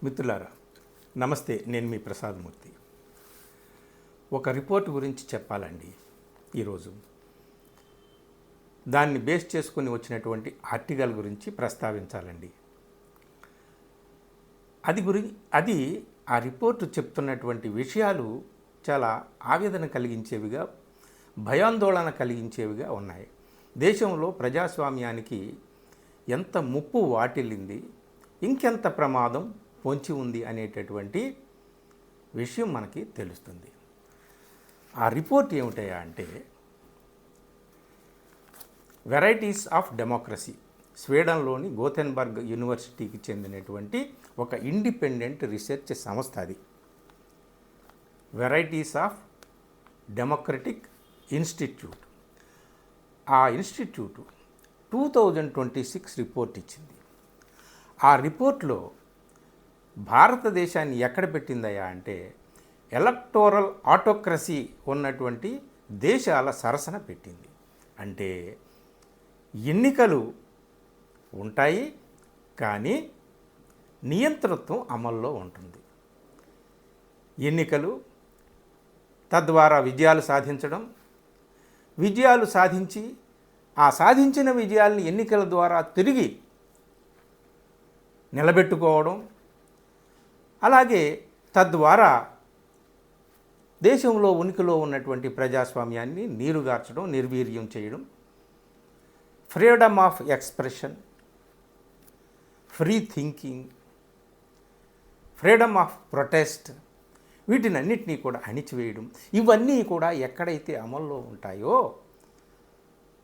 మిత్రులారా నమస్తే, నేను మీ ప్రసాదమూర్తి. ఒక రిపోర్ట్ గురించి చెప్పాలండి ఈరోజు. దాన్ని బేస్ చేసుకుని వచ్చినటువంటి ఆర్టికల్ గురించి ప్రస్తావించాలండి. అది ఆ రిపోర్టు చెప్తున్నటువంటి విషయాలు చాలా ఆవేదన కలిగించేవిగా, భయాందోళన కలిగించేవిగా ఉన్నాయి. దేశంలో ప్రజాస్వామ్యానికి ఎంత ముప్పు వాటిల్లింది, ఇంకెంత ప్రమాదం పొంచి ఉంది అనేటటువంటి విషయం మనకి తెలుస్తుంది. ఆ రిపోర్ట్ ఏమిటయా అంటే వెరైటీస్ ఆఫ్ డెమోక్రసీ, స్వీడన్లోని గోథెన్బర్గ్ యూనివర్సిటీకి చెందినటువంటి ఒక ఇండిపెండెంట్ రీసెర్చ్ సంస్థ. అది వెరైటీస్ ఆఫ్ డెమోక్రటిక్ ఇన్స్టిట్యూట్. ఆ ఇన్స్టిట్యూట్ 2026 రిపోర్ట్ ఇచ్చింది. ఆ రిపోర్ట్లో భారతదేశాన్ని ఎక్కడ పెట్టిందయ్యా అంటే ఎలక్టోరల్ ఆటోక్రసీ ఉన్నటువంటి దేశాల సరసన పెట్టింది. అంటే ఎన్నికలు ఉంటాయి కానీ నియంతృత్వం అమల్లో ఉంటుంది. ఎన్నికలు తద్వారా విజయాలు సాధించడం, విజయాలు సాధించి ఆ సాధించిన విజయాల్ని ఎన్నికల ద్వారా తిరిగి నిలబెట్టుకోవడం, అలాగే తద్వారా దేశంలో ఉనికిలో ఉన్నటువంటి ప్రజాస్వామ్యాన్ని నీరుగార్చడం, నిర్వీర్యం చేయడం, freedom of expression, free thinking, freedom of protest, వీటినన్నిటినీ కూడా అణిచివేయడం, ఇవన్నీ కూడా ఎక్కడైతే అమల్లో ఉంటాయో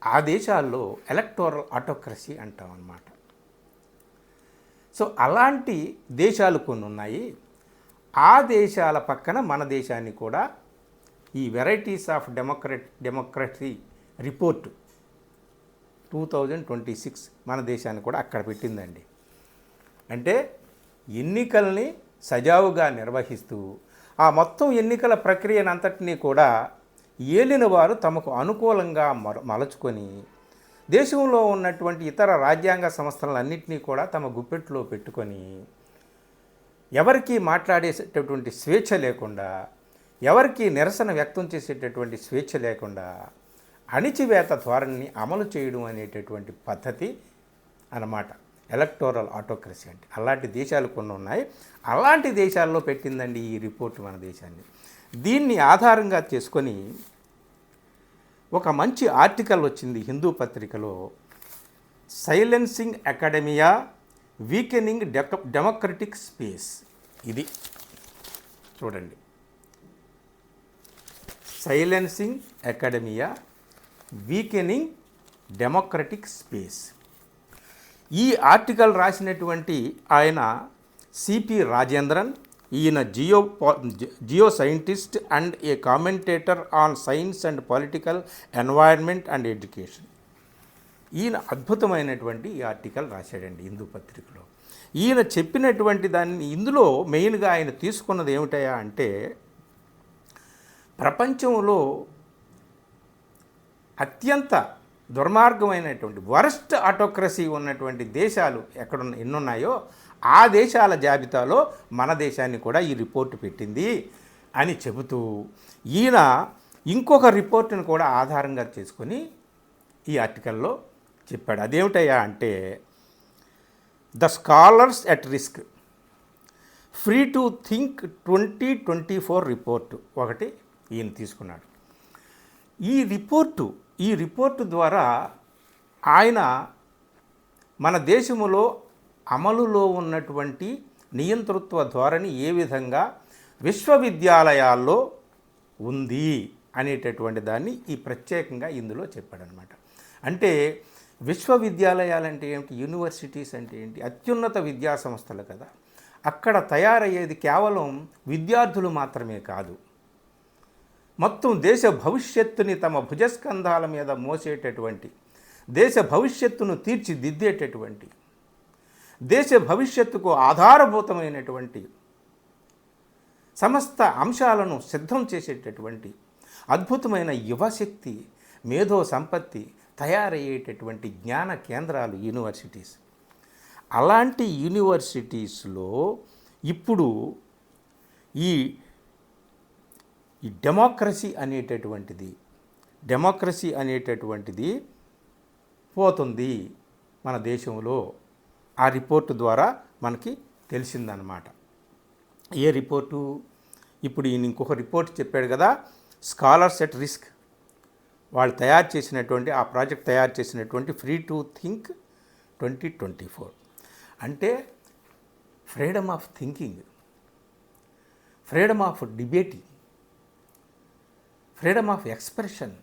ఆ దేశాల్లో ఎలక్టోరల్ ఆటోక్రసీ అంటాం అన్నమాట. సో అలాంటి దేశాలు కొన్ని ఉన్నాయి. ఆ దేశాల పక్కన మన దేశాన్ని కూడా ఈ వెరైటీస్ ఆఫ్ డెమోక్రసీ రిపోర్ట్ 2026 మన దేశాన్ని కూడా అక్కడ పెట్టిందండి. అంటే ఎన్నికల్ని సజావుగా నిర్వహిస్తూ ఆ మొత్తం ఎన్నికల ప్రక్రియనంతటినీ కూడా ఏలిన వారు తమకు అనుకూలంగా మలచుకొని దేశంలో ఉన్నటువంటి ఇతర రాజ్యాంగ సంస్థలన్నింటినీ కూడా తమ గుప్పెట్లో పెట్టుకొని ఎవరికీ మాట్లాడేటటువంటి స్వేచ్ఛ లేకుండా, ఎవరికీ నిరసన వ్యక్తం చేసేటటువంటి స్వేచ్ఛ లేకుండా అణిచివేత ధోరణిని అమలు చేయడం అనేటటువంటి పద్ధతి అన్నమాట ఎలక్టోరల్ ఆటోక్రసీ అంటే. అలాంటి దేశాలు కొన్ని ఉన్నాయి. అలాంటి దేశాల్లో పెట్టిందండి ఈ రిపోర్ట్ మన దేశాన్ని. దీన్ని ఆధారంగా చేసుకొని ఒక మంచి ఆర్టికల్ వచ్చింది హిందూ పత్రికలో. Silencing academia, weakening democratic space. ఇది చూడండి, silencing academia, weakening democratic space. ఈ ఆర్టికల్ రాసినటువంటి ఆయన సిపి రాజేంద్రన్. ఈయన Jio scientist and A commentator on science and political environment and education. ఈయన అద్భుతమైనటువంటి ఈ ఆర్టికల్ రాశాడండి హిందూ పత్రికలో. ఈయన చెప్పినటువంటి దాన్ని ఇందులో మెయిన్గా ఆయన తీసుకున్నది ఏమిటయా అంటే ప్రపంచంలో అత్యంత దుర్మార్గమైనటువంటి వరస్ట్ ఆటోక్రసీ ఉన్నటువంటి దేశాలు ఎన్నున్నాయో ఆ దేశాల జాబితాలో మన దేశాన్ని కూడా ఈ రిపోర్టు పెట్టింది అని చెబుతూ ఈయన ఇంకొక రిపోర్టును కూడా ఆధారంగా చేసుకొని ఈ ఆర్టికల్లో చెప్పాడు. అదేమిటయ్యా అంటే the scholars at risk, free to think 2024 report ఒకటి ఈయన తీసుకున్నాడు. ఈ రిపోర్టు ద్వారా ఆయన మన దేశంలో అమలులో ఉన్నటువంటి నియంతృత్వ ధోరణి ఏ విధంగా విశ్వవిద్యాలయాల్లో ఉంది అనేటటువంటి దాన్ని ఈ ప్రత్యేకంగా ఇందులో చెప్పాడనమాట. అంటే విశ్వవిద్యాలయాలంటే ఏమిటి, యూనివర్సిటీస్ అంటే ఏంటి, అత్యున్నత విద్యా సంస్థలు కదా. అక్కడ తయారయ్యేది కేవలం విద్యార్థులు మాత్రమే కాదు, మొత్తం దేశ భవిష్యత్తుని తమ భుజస్కంధాల మీద మోసేటటువంటి, దేశ భవిష్యత్తును తీర్చిదిద్దేటటువంటి, దేశ భవిష్యత్తుకు ఆధారభూతమైనటువంటి సమస్త అంశాలను సిద్ధం చేసేటటువంటి అద్భుతమైన యువశక్తి, మేధో సంపత్తి తయారయ్యేటటువంటి జ్ఞాన కేంద్రాలు యూనివర్సిటీస్. అలాంటి యూనివర్సిటీస్లో ఇప్పుడు ఈ ఈ డెమోక్రసీ అనేటటువంటిది పోతుంది మన దేశంలో. ఆ రిపోర్టు ద్వారా మనకి తెలిసిందనమాట. ఏ రిపోర్టు? ఇప్పుడు ఈయన ఇంకొక రిపోర్ట్ చెప్పాడు కదా, స్కాలర్స్ ఎట్ రిస్క్. వాళ్ళు తయారు చేసినటువంటి ఆ ప్రాజెక్ట్ తయారు చేసినటువంటి ఫ్రీ టు థింక్ 2024 అంటే freedom of thinking, freedom of debating, freedom of expression,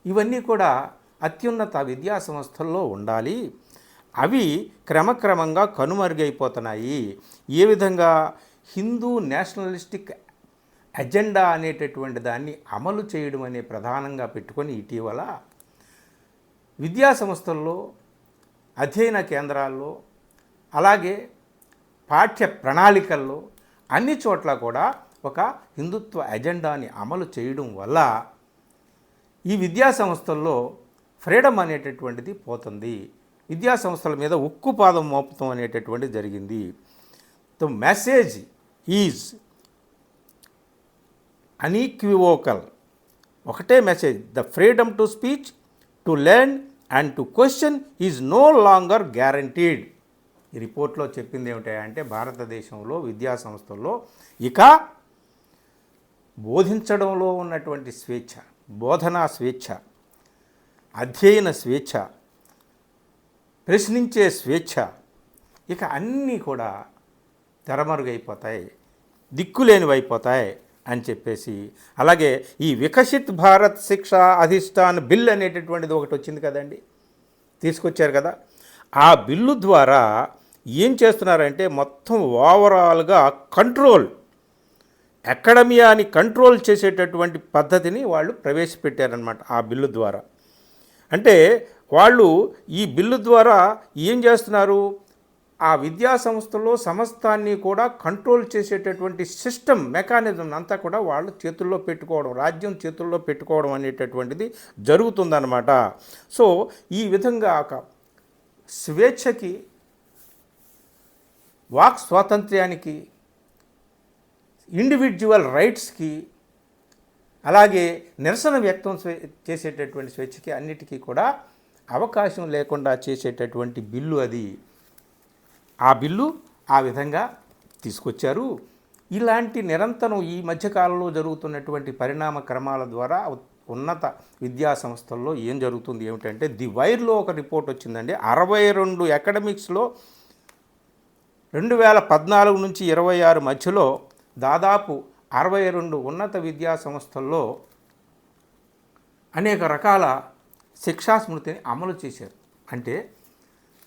ఇవన్నీ కూడా అత్యున్నత విద్యా సంస్థల్లో ఉండాలి. అవి క్రమక్రమంగా కనుమరుగైపోతున్నాయి. ఏ విధంగా? హిందూ నేషనలిస్టిక్ ఎజెండా అనేటటువంటి దాన్ని అమలు చేయడం అనే ప్రధానంగా పెట్టుకొని ఇటీవల విద్యా సంస్థల్లో, అధ్యయన కేంద్రాల్లో, అలాగే పాఠ్య ప్రణాళికల్లో అన్ని చోట్ల కూడా ఒక హిందుత్వ ఎజెండాని అమలు చేయడం వల్ల ఈ విద్యా సంస్థల్లో ఫ్రీడమ్ అనేటటువంటిది పోతుంది. విద్యా సంస్థల మీద ఉక్కుపాదం మోపతం అనేటటువంటిది జరిగింది. The message is unequivocal. ఒకటే message, the freedom to speech, to learn and to question is no longer guaranteed. ఈ రిపోర్ట్లో చెప్పింది ఏమిటంటే భారతదేశంలో విద్యా సంస్థల్లో ఇక బోధించడంలో ఉన్నటువంటి స్వేచ్ఛ, బోధనా స్వేచ్ఛ, అధ్యయన స్వేచ్ఛ, ప్రశ్నించే స్వేచ్ఛ, ఇక అన్నీ కూడా తెరమరుగైపోతాయి, దిక్కులేనివైపోతాయి అని చెప్పేసి. అలాగే ఈ వికసిత్ భారత్ శిక్షా అధిష్టాన్ బిల్ అనేటటువంటిది ఒకటి వచ్చింది కదండి, తీసుకొచ్చారు కదా. ఆ బిల్లు ద్వారా ఏం చేస్తున్నారంటే మొత్తం ఓవరాల్గా కంట్రోల్, అకాడమియాని కంట్రోల్ చేసేటటువంటి పద్ధతిని వాళ్ళు ప్రవేశపెట్టారనమాట ఆ బిల్లు ద్వారా. అంటే వాళ్ళు ఈ బిల్లు ద్వారా ఏం చేస్తున్నారు? ఆ విద్యా సంస్థలో సమస్తాన్ని కూడా కంట్రోల్ చేసేటటువంటి సిస్టమ్, మెకానిజం అంతా కూడా వాళ్ళు చేతుల్లో పెట్టుకోవడం, రాజ్యం చేతుల్లో పెట్టుకోవడం అనేటటువంటిది జరుగుతుందన్నమాట. సో ఈ విధంగా ఒక స్వేచ్ఛకి, వాక్ స్వాతంత్ర్యానికి, ఇండివిజువల్ రైట్స్కి, అలాగే నిరసన వ్యక్తం చేసేటటువంటి స్వేచ్ఛకి అన్నిటికీ కూడా అవకాశం లేకుండా చేసేటటువంటి బిల్లు అది. ఆ బిల్లు ఆ విధంగా తీసుకొచ్చారు. ఇలాంటి నిరంతరం ఈ మధ్యకాలంలో జరుగుతున్నటువంటి పరిణామ క్రమాల ద్వారా ఉన్నత విద్యా సంస్థల్లో ఏం జరుగుతుంది ఏమిటంటే, ది వైర్లో ఒక రిపోర్ట్ వచ్చిందండి. 62 అకాడమిక్స్లో 2014 నుంచి 26 మధ్యలో దాదాపు 62 ఉన్నత విద్యా సంస్థల్లో అనేక రకాల శిక్షా స్మృతిని అమలు చేశారు. అంటే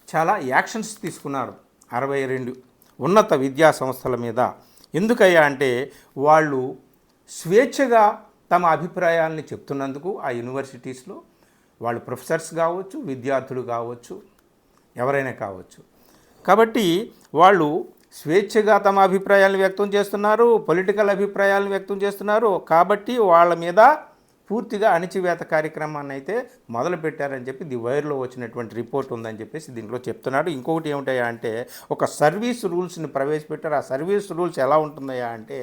చాలా యాక్షన్స్ తీసుకున్నారు 62 ఉన్నత విద్యా సంస్థల మీద. ఎందుకయ్యా అంటే వాళ్ళు స్వేచ్ఛగా తమ అభిప్రాయాలని చెప్తున్నందుకు ఆ యూనివర్సిటీస్లో వాళ్ళు ప్రొఫెసర్స్ కావచ్చు, విద్యార్థులు కావచ్చు, ఎవరైనా కావచ్చు. కాబట్టి వాళ్ళు స్వేచ్ఛగా తమ అభిప్రాయాలను వ్యక్తం చేస్తున్నారు, పొలిటికల్ అభిప్రాయాలను వ్యక్తం చేస్తున్నారు. కాబట్టి వాళ్ళ మీద పూర్తిగా అణిచివేత కార్యక్రమాన్ని అయితే మొదలుపెట్టారని చెప్పి ది వైర్లో వచ్చినటువంటి రిపోర్ట్ ఉందని చెప్పేసి దీంట్లో చెప్తున్నాడు. ఇంకొకటి ఏమిటయా అంటే ఒక సర్వీస్ రూల్స్ని ప్రవేశపెట్టారు. ఆ సర్వీస్ రూల్స్ ఎలా ఉంటుందయా అంటే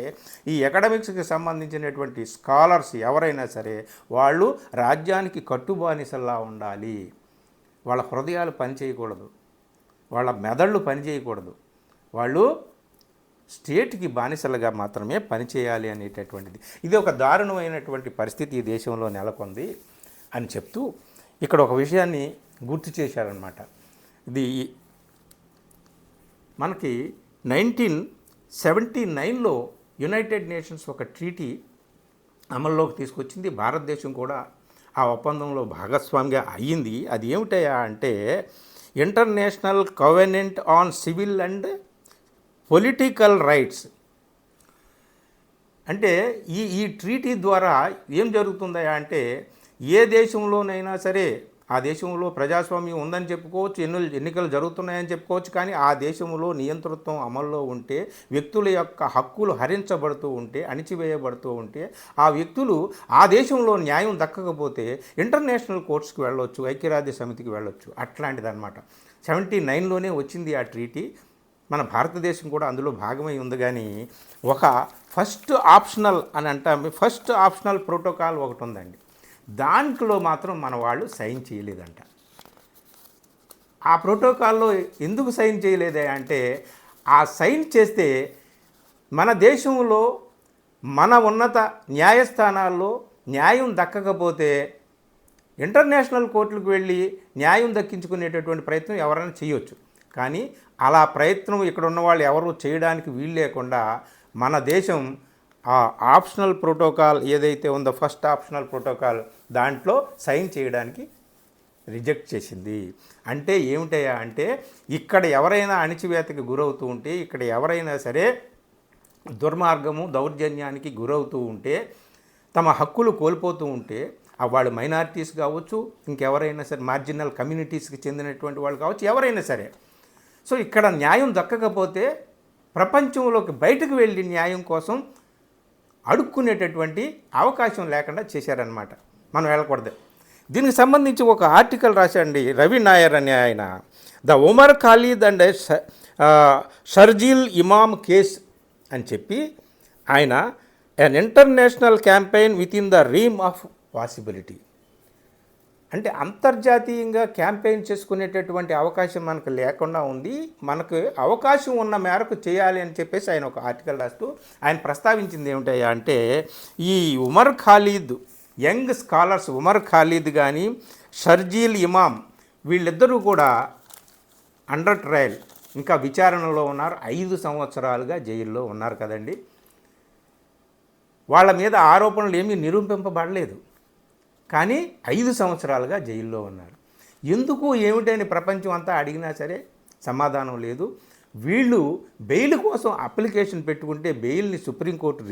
ఈ అకాడమిక్స్కి సంబంధించినటువంటి స్కాలర్స్ ఎవరైనా సరే వాళ్ళు రాజ్యానికి కట్టుబానిసల్లా ఉండాలి. వాళ్ళ హృదయాలు పనిచేయకూడదు, వాళ్ళ మెదళ్ళు పనిచేయకూడదు, వాళ్ళు స్టేట్కి బానిసలుగా మాత్రమే పనిచేయాలి అనేటటువంటిది. ఇది ఒక దారుణమైనటువంటి పరిస్థితి ఈ దేశంలో నెలకొంది అని చెప్తూ ఇక్కడ ఒక విషయాన్ని గుర్తు చేశారనమాట. ఇది మనకి 1979లో యునైటెడ్ నేషన్స్ ఒక ట్రీటీ అమల్లోకి తీసుకొచ్చింది. భారతదేశం కూడా ఆ ఒప్పందంలో భాగస్వామిగా అయ్యింది. అది ఏమిటయా అంటే international covenant on civil and political rights. అంటే ఈ ట్రీటీ ద్వారా ఏం జరుగుతుందా అంటే ఏ దేశంలోనైనా సరే ఆ దేశంలో ప్రజాస్వామ్యం ఉందని చెప్పుకోవచ్చు, ఎన్నికలు జరుగుతున్నాయని చెప్పుకోవచ్చు, కానీ ఆ దేశంలో నియంతృత్వం అమల్లో ఉంటే, వ్యక్తుల యొక్క హక్కులు హరించబడుతూ ఉంటే, అణిచివేయబడుతూ ఉంటే, ఆ వ్యక్తులు ఆ దేశంలో న్యాయం దక్కకపోతే ఇంటర్నేషనల్ కోర్ట్స్కి వెళ్ళొచ్చు, ఐక్యరాజ్య సమితికి వెళ్ళొచ్చు. అట్లాంటిదన్నమాట. 79లోనే వచ్చింది ఆ ట్రీటీ. మన భారతదేశం కూడా అందులో భాగమై ఉంది. కానీ ఒక ఫస్ట్ ఆప్షనల్ అని అంటాం, ఫస్ట్ ఆప్షనల్ ప్రోటోకాల్ ఒకటి ఉందండి. దాంట్లో మాత్రం మన వాళ్ళు సైన్ చేయలేదంట. ఆ ప్రోటోకాల్లో ఎందుకు సైన్ చేయలేదే అంటే, ఆ సైన్ చేస్తే మన దేశంలో మన ఉన్నత న్యాయస్థానాల్లో న్యాయం దక్కకపోతే ఇంటర్నేషనల్ కోర్టులకు వెళ్ళి న్యాయం దక్కించుకునేటటువంటి ప్రయత్నం ఎవరైనా చేయొచ్చు. కానీ అలా ప్రయత్నం ఇక్కడ ఉన్న వాళ్ళు ఎవరు చేయడానికి వీలు లేకుండా మన దేశం ఆ ఆప్షనల్ ప్రోటోకాల్ ఏదైతే ఉందో, ఫస్ట్ ఆప్షనల్ ప్రోటోకాల్, దాంట్లో సైన్ చేయడానికి రిజెక్ట్ చేసింది. అంటే ఏమిటయ్యా అంటే, ఇక్కడ ఎవరైనా అణిచివేతకి గురవుతూ ఉంటే, ఇక్కడ ఎవరైనా సరే దుర్మార్గము దౌర్జన్యానికి గురవుతూ ఉంటే, తమ హక్కులు కోల్పోతూ ఉంటే, వాళ్ళు మైనారిటీస్ కావచ్చు, ఇంకెవరైనా సరే మార్జినల్ కమ్యూనిటీస్కి చెందినటువంటి వాళ్ళు కావచ్చు, ఎవరైనా సరే. సో ఇక్కడ న్యాయం దక్కకపోతే ప్రపంచంలోకి బయటకు వెళ్ళి న్యాయం కోసం అడుక్కునేటటువంటి అవకాశం లేకుండా చేశారనమాట. మనం వెళ్ళకూడదు. దీనికి సంబంధించి ఒక ఆర్టికల్ రాశాడండి రవి నాయర్ అనే ఆయన, the Umar Khalid and Sharjeel Imam case అని చెప్పి ఆయన an international campaign within the realm of possibility, అంటే అంతర్జాతీయంగా క్యాంపెయిన్ చేసుకునేటటువంటి అవకాశం మనకు లేకుండా ఉంది, మనకు అవకాశం ఉన్న మేరకు చేయాలి అని చెప్పేసి ఆయన ఒక ఆర్టికల్ రాస్తూ ఆయన ప్రస్తావించింది ఏమిటయ్యా అంటే, ఈ ఉమర్ ఖాలిద్ యంగ్ స్కాలర్స్ ఉమర్ ఖాలిద్ కానీ షర్జీల్ ఇమామ్ వీళ్ళిద్దరూ కూడా అండర్ ట్రయల్, ఇంకా విచారణలో ఉన్నారు. 5 సంవత్సరాలుగా జైల్లో ఉన్నారు కదండి. వాళ్ళ మీద ఆరోపణలు ఏమీ నిరూపింపబడలేదు, కానీ 5 సంవత్సరాలుగా జైల్లో ఉన్నారు. ఎందుకు ఏమిటని ప్రపంచం అంతా అడిగినా సరే సమాధానం లేదు. వీళ్ళు బెయిల్ కోసం అప్లికేషన్ పెట్టుకుంటే బెయిల్ని సుప్రీంకోర్టు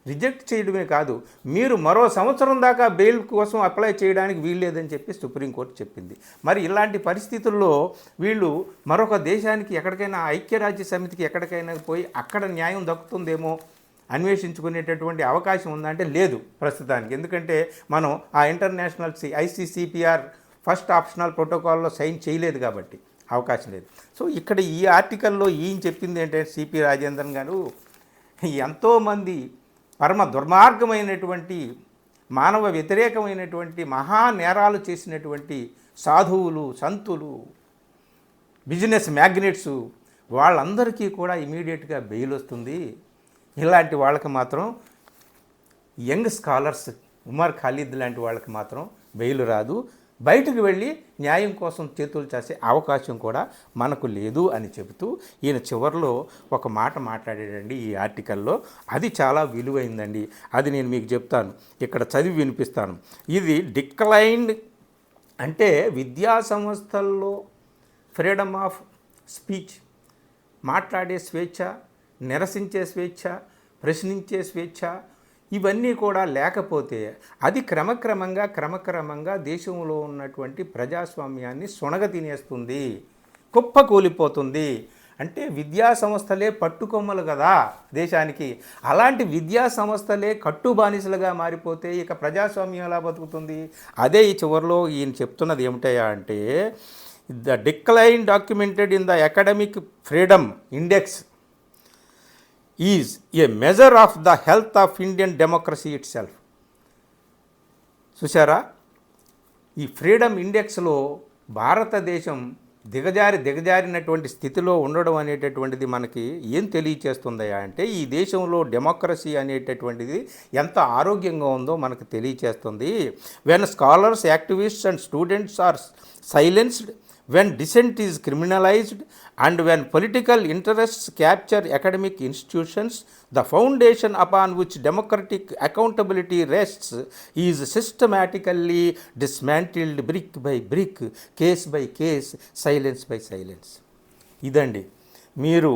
రిజెక్ట్ చేయడమే కాదు, మీరు మరో సంవత్సరం దాకా బెయిల్ కోసం అప్లై చేయడానికి వీల్లేదని చెప్పి సుప్రీంకోర్టు చెప్పింది. మరి ఇలాంటి పరిస్థితుల్లో వీళ్ళు మరొక దేశానికి ఎక్కడికైనా ఐక్యరాజ్య సమితికి ఎక్కడికైనా పోయి అక్కడ న్యాయం దక్కుతుందేమో అన్వేషించుకునేటటువంటి అవకాశం ఉందంటే లేదు ప్రస్తుతానికి. ఎందుకంటే మనం ఆ ఇంటర్నేషనల్ ఐసీసీపీఆర్ ఫస్ట్ ఆప్షనల్ ప్రోటోకాల్లో సైన్ చేయలేదు కాబట్టి అవకాశం లేదు. సో ఇక్కడ ఈ ఆర్టికల్లో ఈయన చెప్పింది ఏంటంటే, సిపి రాజేంద్రన్ గారు ఎంతోమంది పరమ దుర్మార్గమైనటువంటి మానవ వ్యతిరేకమైనటువంటి మహా నేరాలు చేసినటువంటి సాధువులు, సంతులు, బిజినెస్ మ్యాగ్నెట్స్ వాళ్ళందరికీ కూడా ఇమీడియట్గా బెయిల్ వస్తుంది. ఇలాంటి వాళ్ళకి మాత్రం యంగ్ స్కాలర్స్ ఉమర్ ఖాలిద్ లాంటి వాళ్ళకి మాత్రం బెయిల్ రాదు, బయటకు వెళ్ళి న్యాయం కోసం చేతులు చాసే అవకాశం కూడా మనకు లేదు అని చెబుతూ ఈయన చివరిలో ఒక మాట మాట్లాడాడండి ఈ ఆర్టికల్లో. అది చాలా విలువైందండి, అది నేను మీకు చెప్తాను, ఇక్కడ చదివి వినిపిస్తాను. ఇది డిక్లైన్డ్ అంటే విద్యా సంస్థల్లో ఫ్రీడమ్ ఆఫ్ స్పీచ్, మాట్లాడే స్వేచ్ఛ, నిరసించే స్వేచ్ఛ, ప్రశ్నించే స్వేచ్ఛ, ఇవన్నీ కూడా లేకపోతే అది క్రమక్రమంగా దేశంలో ఉన్నటువంటి ప్రజాస్వామ్యాన్ని సొనగ తినేస్తుంది, కుప్పకూలిపోతుంది. అంటే విద్యా సంస్థలే పట్టుకొమ్మలు కదా దేశానికి, అలాంటి విద్యా సంస్థలే కట్టుబానిసలుగా మారిపోతే ఇక ప్రజాస్వామ్యం ఎలా బతుకుతుంది? అదే ఈ చివరిలో ఈయన చెప్తున్నది ఏమిటయా అంటే, the decline documented in the academic freedom index is a measure of the health of Indian democracy it self. చూసారా, ఈ ఫ్రీడమ్ ఇండెక్స్లో భారతదేశం దిగజారినటువంటి స్థితిలో ఉండడం అనేటటువంటిది మనకి ఏం తెలియచేస్తుందయా అంటే, ఈ దేశంలో డెమోక్రసీ అనేటటువంటిది ఎంత ఆరోగ్యంగా ఉందో మనకు తెలియచేస్తుంది. When scholars, activists and students are silenced, when dissent is criminalized, and when political interests capture academic institutions, the foundation upon which democratic accountability rests is systematically dismantled brick by brick, case by case, silence by silence. ఇదండి, మీరు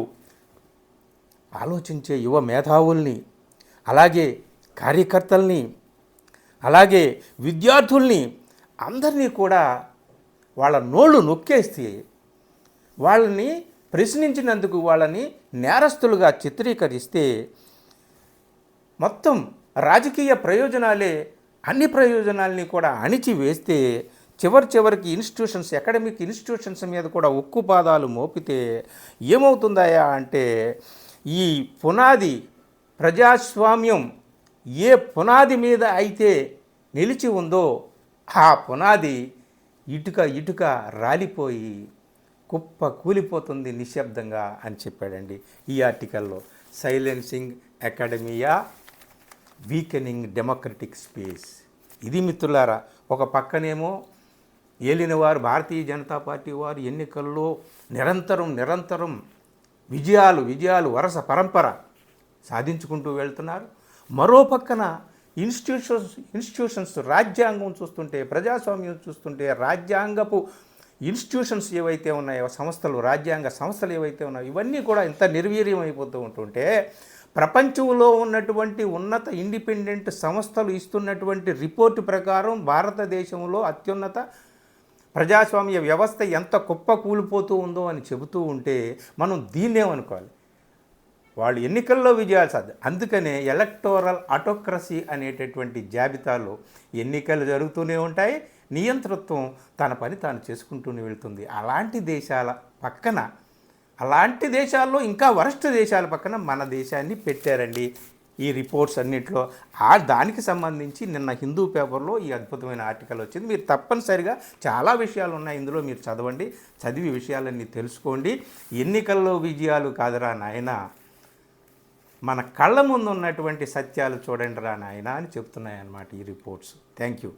ఆలోచించే యువ మేధావుల్ని, అలాగే కార్యకర్తల్ని, అలాగే విద్యార్థుల్ని అందరినీ కూడా వాళ్ళ నోళ్ళు నొక్కేస్తే, వాళ్ళని ప్రశ్నించినందుకు వాళ్ళని నేరస్తులుగా చిత్రీకరిస్తే, మొత్తం రాజకీయ ప్రయోజనాలే అన్ని ప్రయోజనాల్ని కూడా అణిచివేస్తే చివరికి ఇన్స్టిట్యూషన్స్, అకాడమిక్ ఇన్స్టిట్యూషన్స్ మీద కూడా ఉక్కు పాదాలు మోపితే ఏమవుతుందాయా అంటే, ఈ పునాది ప్రజాస్వామ్యం ఏ పునాది మీద అయితే నిలిచి ఉందో ఆ పునాది ఇటుక రాలిపోయి కుప్ప కూలిపోతుంది నిశ్శబ్దంగా అని చెప్పాడండి ఈ ఆర్టికల్లో. Silencing academia, weakening democratic space. ఇది మిత్రులారా, ఒక పక్కనేమో ఏలినవారు భారతీయ జనతా పార్టీ వారు ఎన్నికల్లో నిరంతరం విజయాలు వరుస పరంపర సాధించుకుంటూ వెళ్తున్నారు. మరో పక్కన ఇన్స్టిట్యూషన్స్ రాజ్యాంగం చూస్తుంటే, ప్రజాస్వామ్యం చూస్తుంటే, రాజ్యాంగపు ఇన్స్టిట్యూషన్స్ ఏవైతే ఉన్నాయో, రాజ్యాంగ సంస్థలు ఏవైతే ఉన్నాయో, ఇవన్నీ కూడా ఇంత నిర్వీర్యం అయిపోతూ ఉంటుంటే, ప్రపంచంలో ఉన్నటువంటి ఉన్నత ఇండిపెండెంట్ సంస్థలు ఇస్తున్నటువంటి రిపోర్టు ప్రకారం భారతదేశంలో అత్యున్నత ప్రజాస్వామ్య వ్యవస్థ ఎంత కుప్ప కూలిపోతూ ఉందో అని చెబుతూ ఉంటే మనం దీన్నేమనుకోవాలి? వాళ్ళు ఎన్నికల్లో విజయాలు సాధ్యం. అందుకనే ఎలక్టోరల్ ఆటోక్రసీ అనేటటువంటి జాబితాలో ఎన్నికలు జరుగుతూనే ఉంటాయి, నియంతృత్వం తన పని తాను చేసుకుంటూనే వెళ్తుంది. అలాంటి దేశాల్లో ఇంకా వరస్ట్ దేశాల పక్కన మన దేశాన్ని పెట్టారండి ఈ రిపోర్ట్స్ అన్నింటిలో. దానికి సంబంధించి నిన్న హిందూ పేపర్లో ఈ అద్భుతమైన ఆర్టికల్ వచ్చింది. మీరు తప్పనిసరిగా చాలా విషయాలు ఉన్నాయి ఇందులో, మీరు చదివి విషయాలన్నీ తెలుసుకోండి. ఎన్నికల్లో విజయాలు కాదురా నాయనా, మన కళ్ళ ముందు ఉన్నటువంటి సత్యాలు చూడండి రా నాయనా అని చెప్తున్నాయన్నమాట ఈ రిపోర్ట్స్. Thank you.